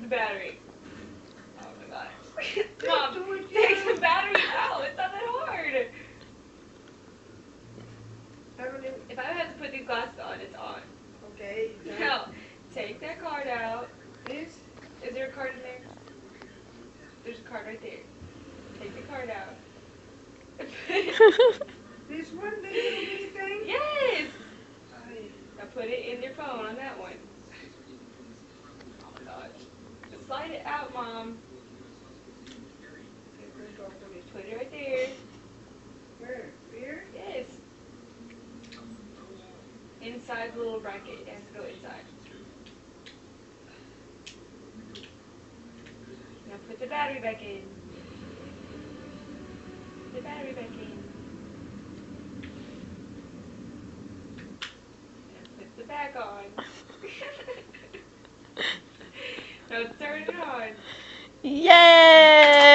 the battery. Oh my gosh. Mom, take the battery out. It's not that hard. If I have to put these glasses on, it's on. Okay. Now, take that card out. This? Is there a card in there? There's a card right there. Take the card out. This one, the little bitty thing? Yes! Now put it in your phone on that one. Oh my gosh. Just slide it out, Mom. Put it right there. Where? Here? Yes. Inside the little bracket. It has to go inside. Now put the battery back in. Put the battery back in. And put the back on. Now turn it on. Yay!